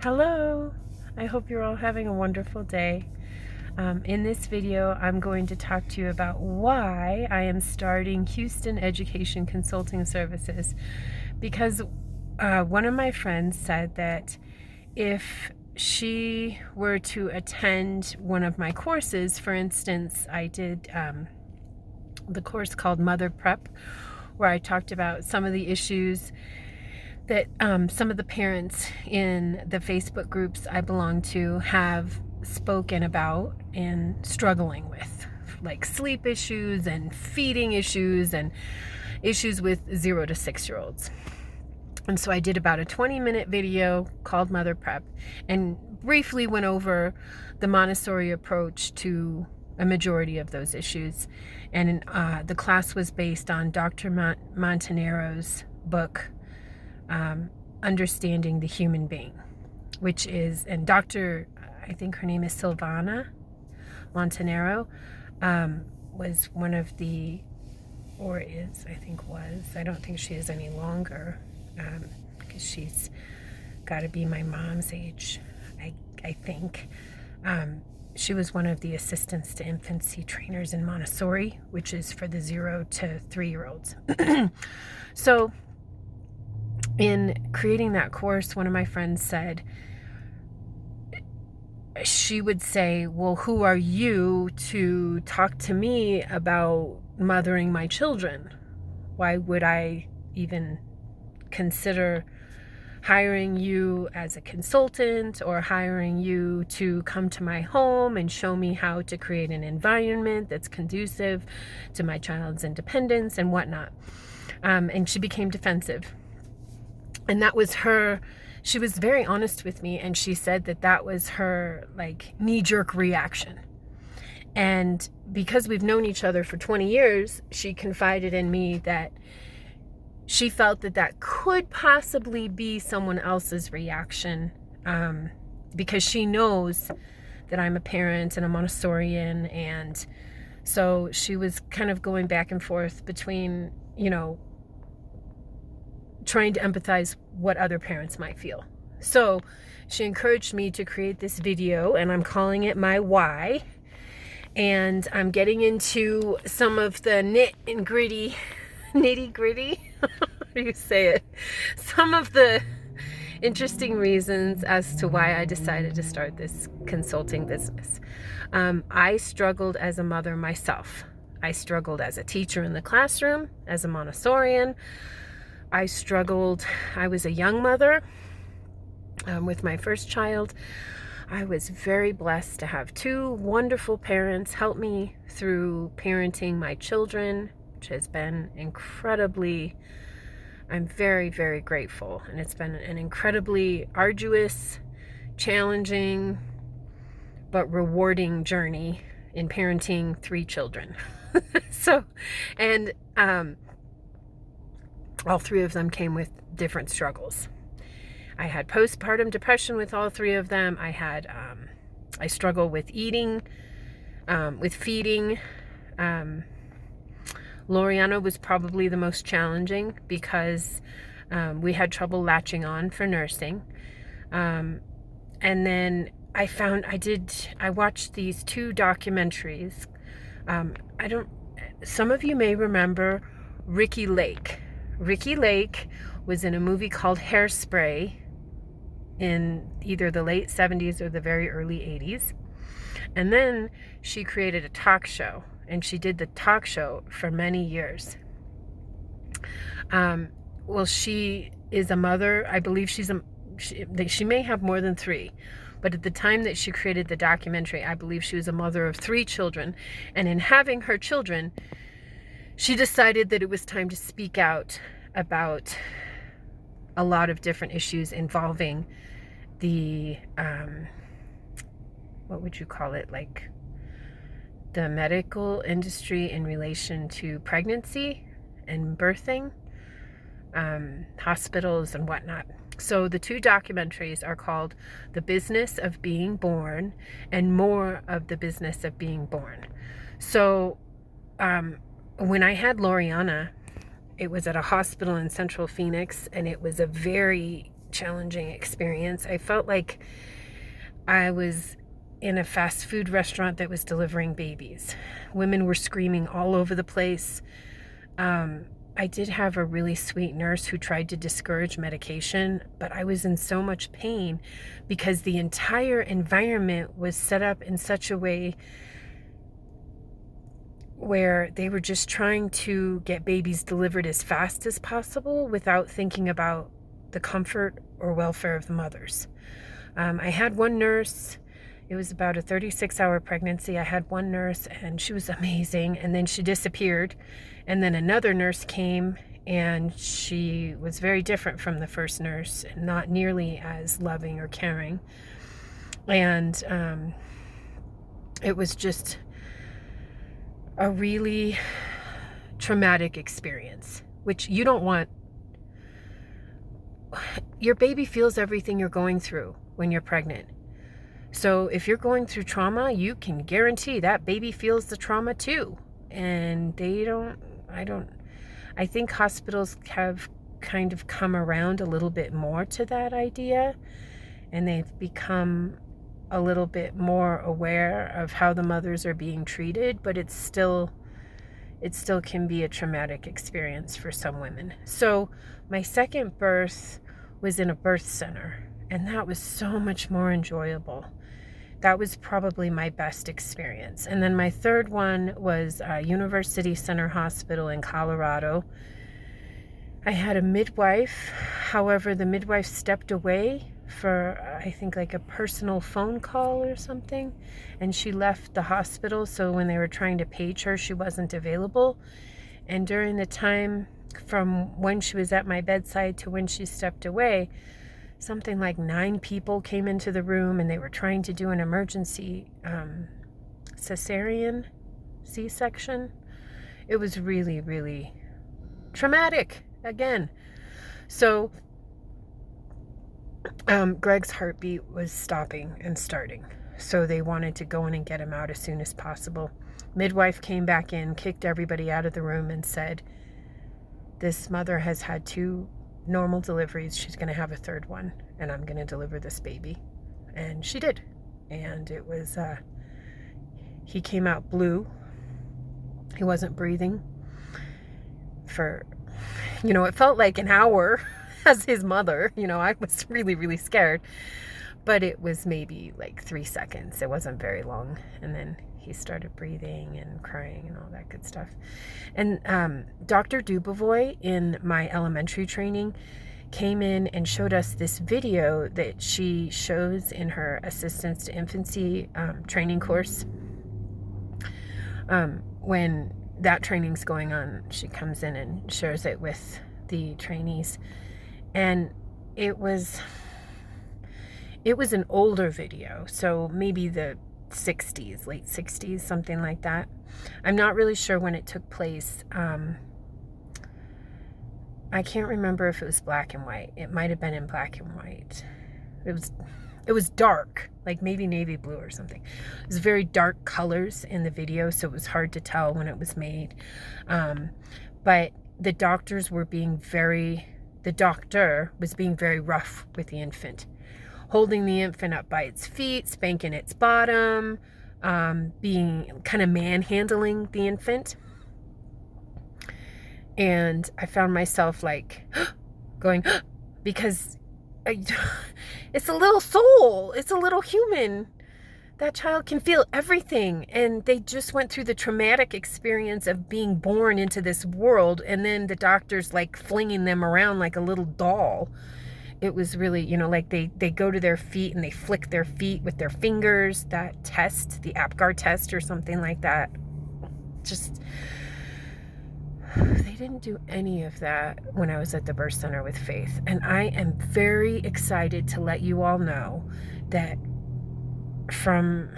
Hello! I hope you're all having a wonderful day. In this video, I'm going to talk to you about why I am starting Houston Education Consulting Services. Because one of my friends said that if she were to attend one of my courses, for instance, I did the course called Mother Prep, where I talked about some of the issues that some of the parents in the Facebook groups I belong to have spoken about and struggling with, like sleep issues and feeding issues and issues with 0 to 6-year-olds. And so I did about a 20-minute video called Mother Prep and briefly went over the Montessori approach to a majority of those issues. And the class was based on Dr. Montanero's book, Understanding the Human Being, which is, and Dr. I think her name is Silvana Montanero, was one of the, or is, I think was, I don't think she is any longer, because she's got to be my mom's age, I think. She was one of the assistants to infancy trainers in Montessori, which is for the 0 to 3-year-olds. So in creating that course, one of my friends said, she would say, well, who are you to talk to me about mothering my children? Why would I even consider hiring you as a consultant or hiring you to come to my home and show me how to create an environment that's conducive to my child's independence and whatnot? And she became defensive. And that was her, she was very honest with me, and she said that that was her like knee-jerk reaction. And because we've known each other for 20 years, she confided in me that she felt that that could possibly be someone else's reaction, because she knows that I'm a parent and a Montessorian. And so she was kind of going back and forth between, trying to empathize what other parents might feel. So she encouraged me to create this video, and I'm calling it my why. And I'm getting into some of the nitty gritty, how do you say it? Some of the interesting reasons as to why I decided to start this consulting business. I struggled as a mother myself. I struggled as a teacher in the classroom, as a Montessorian. I was a young mother with my first child. I was very blessed to have 2 wonderful parents help me through parenting my children, which has been I'm very, very grateful. And it's been an incredibly arduous, challenging, but rewarding journey in parenting 3 children. All 3 of them came with different struggles. I had postpartum depression with all 3 of them. I struggle with eating, with feeding. Loriana was probably the most challenging because we had trouble latching on for nursing. And then I watched these 2 documentaries. Some of you may remember Ricki Lake. Ricki Lake was in a movie called Hairspray in either the late 70s or the very early 80s. And then she created a talk show, and she did the talk show for many years. Well, she is a mother. I believe she may have more than 3. But at the time that she created the documentary, I believe she was a mother of 3 children. And in having her children, she decided that it was time to speak out about a lot of different issues involving the, what would you call it, like the medical industry in relation to pregnancy and birthing, hospitals and whatnot. So the 2 documentaries are called The Business of Being Born and More of the Business of Being Born. So, when I had Loriana, it was at a hospital in Central Phoenix, and it was a very challenging experience. I felt like I was in a fast food restaurant that was delivering babies. Women were screaming all over the place. I did have a really sweet nurse who tried to discourage medication, but I was in so much pain because the entire environment was set up in such a way where they were just trying to get babies delivered as fast as possible without thinking about the comfort or welfare of the mothers. I had one nurse. It was about a 36-hour pregnancy. I had one nurse and she was amazing, and then she disappeared. And then another nurse came and she was very different from the first nurse, not nearly as loving or caring. And it was just a really traumatic experience, which you don't want. Your baby feels everything you're going through when you're pregnant. So if you're going through trauma, you can guarantee that baby feels the trauma too. And I think hospitals have kind of come around a little bit more to that idea, and they've become a little bit more aware of how the mothers are being treated, but it still can be a traumatic experience for some women. So my second birth was in a birth center, and that was so much more enjoyable. That was probably my best experience. And then my third one was University Center Hospital in Colorado. I had a midwife. However, the midwife stepped away for, I think, like a personal phone call or something. And she left the hospital. So when they were trying to page her, she wasn't available. And during the time from when she was at my bedside to when she stepped away, something like 9 people came into the room, and they were trying to do an emergency cesarean C-section. It was really, really traumatic again. So Greg's heartbeat was stopping and starting. So they wanted to go in and get him out as soon as possible. Midwife came back in, kicked everybody out of the room, and said, "This mother has had 2 normal deliveries. She's going to have a 3rd one, and I'm going to deliver this baby." And she did. And it was, he came out blue. He wasn't breathing for, it felt like an hour as his mother. I was really, really scared, but it was maybe like 3 seconds. It wasn't very long. And then he started breathing and crying and all that good stuff. And Dr. Dubovoy in my elementary training came in and showed us this video that she shows in her Assistance to Infancy training course. When that training's going on, she comes in and shares it with the trainees. And it was an older video, so maybe the 60s, late 60s, something like that. I'm not really sure when it took place. I can't remember if it was black and white. It might have been in black and white. It was dark, like maybe navy blue or something. It was very dark colors in the video, so it was hard to tell when it was made. But the doctor was being very rough with the infant, holding the infant up by its feet, spanking its bottom, being kind of manhandling the infant. And I found myself like going, because it's a little soul, it's a little human. That child can feel everything, and they just went through the traumatic experience of being born into this world, and then the doctor's like flinging them around like a little doll. It was really, like they go to their feet and they flick their feet with their fingers. That test, the APGAR test or something like that, just, they didn't do any of that when I was at the birth center with Faith. And I am very excited to let you all know that from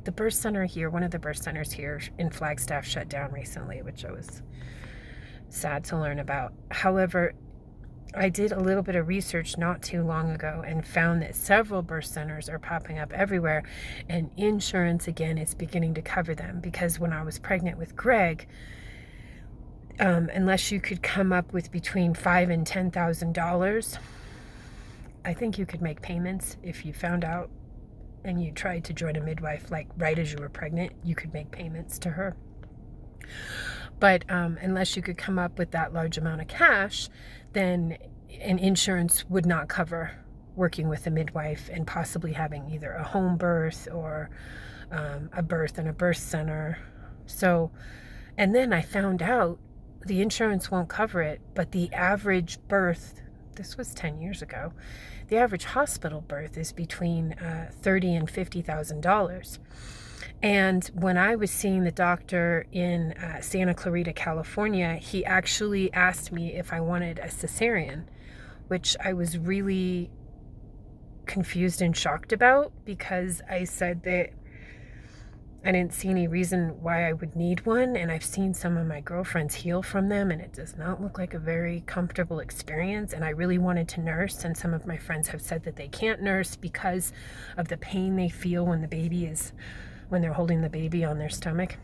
the birth center here, one of the birth centers here in Flagstaff shut down recently, which I was sad to learn about. However, I did a little bit of research not too long ago and found that several birth centers are popping up everywhere, and insurance again is beginning to cover them, because when I was pregnant with Greg, unless you could come up with between $5,000 and $10,000, I think you could make payments if you found out and you tried to join a midwife, like right as you were pregnant, you could make payments to her. But unless you could come up with that large amount of cash, then an insurance would not cover working with a midwife and possibly having either a home birth or a birth in a birth center. So, and then I found out the insurance won't cover it, but the average birth, this was 10 years ago, the average hospital birth is between $30,000 and $50,000. And when I was seeing the doctor in Santa Clarita, California, he actually asked me if I wanted a cesarean, which I was really confused and shocked about, because I said that I didn't see any reason why I would need one, and I've seen some of my girlfriends heal from them, and it does not look like a very comfortable experience, and I really wanted to nurse, and some of my friends have said that they can't nurse because of the pain they feel when they're holding the baby on their stomach.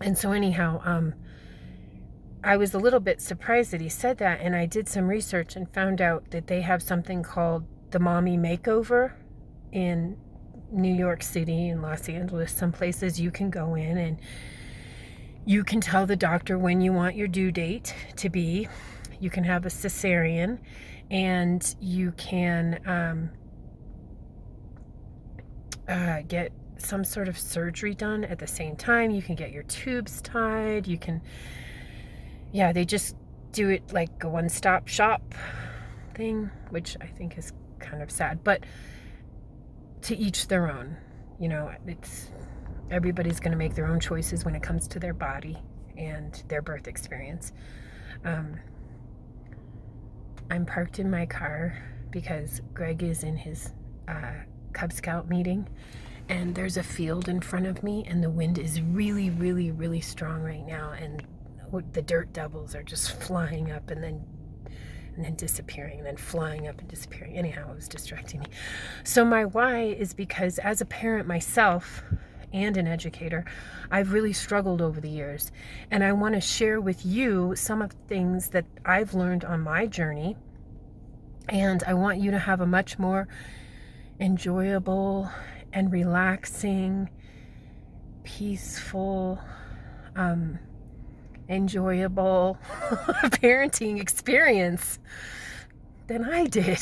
And so anyhow, I was a little bit surprised that he said that, and I did some research and found out that they have something called the Mommy Makeover in New York City and Los Angeles. Some places you can go in and you can tell the doctor when you want your due date to be. You can have a cesarean, and you can get some sort of surgery done at the same time. You can get your tubes tied. You can, they just do it like a one-stop shop thing, which I think is kind of sad, but to each their own. It's everybody's going to make their own choices when it comes to their body and their birth experience. I'm parked in my car because Greg is in his Cub Scout meeting, and there's a field in front of me, and the wind is really, really, really strong right now, and the dirt devils are just flying up and then disappearing, and then flying up and disappearing. Anyhow, it was distracting me. So my why is because as a parent myself and an educator, I've really struggled over the years, and I want to share with you some of the things that I've learned on my journey, and I want you to have a much more enjoyable and relaxing, peaceful, enjoyable parenting experience than I did.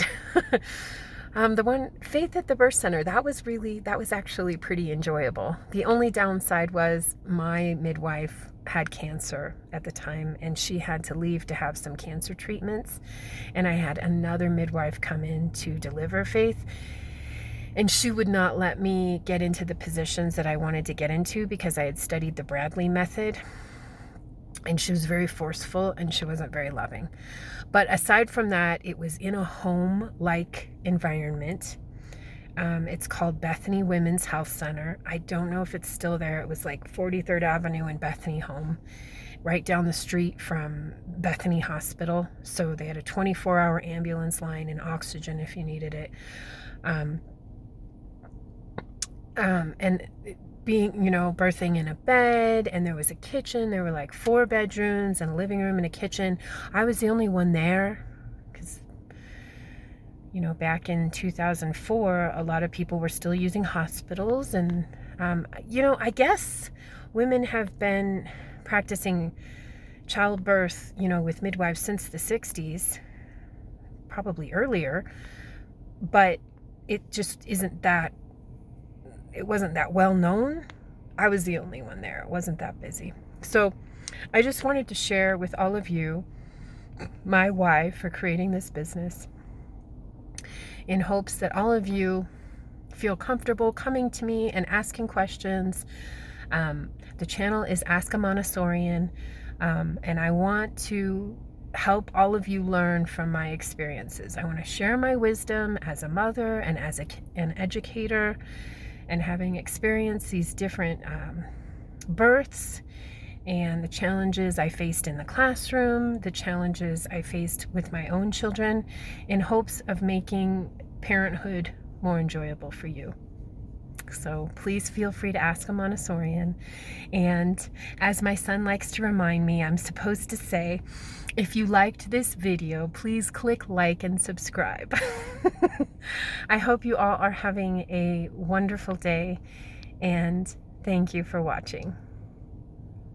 The one, Faith at the Birth Center, that was actually pretty enjoyable. The only downside was my midwife had cancer at the time, and she had to leave to have some cancer treatments, and I had another midwife come in to deliver Faith, and she would not let me get into the positions that I wanted to get into because I had studied the Bradley method. And she was very forceful, and she wasn't very loving. But aside from that, it was in a home-like environment. It's called Bethany Women's Health Center. I don't know if it's still there. It was like 43rd Avenue in Bethany Home, right down the street from Bethany Hospital. So they had a 24-hour ambulance line and oxygen if you needed it. And being, birthing in a bed, and there was a kitchen. There were like 4 bedrooms and a living room and a kitchen. I was the only one there because, back in 2004, a lot of people were still using hospitals. And, I guess women have been practicing childbirth, with midwives since the 60s, probably earlier, but it just it wasn't that well known. I was the only one there. It wasn't that busy. So I just wanted to share with all of you my why for creating this business, in hopes that all of you feel comfortable coming to me and asking questions. The channel is Ask a Montessorian, and I want to help all of you learn from my experiences. I want to share my wisdom as a mother and as an educator, and having experienced these different births and the challenges I faced in the classroom, the challenges I faced with my own children, in hopes of making parenthood more enjoyable for you. ask. So please feel free to ask a Montessorian. And as my son likes to remind me, I'm supposed to say, if you liked this video, please click like and subscribe. I hope you all are having a wonderful day, and thank you for watching.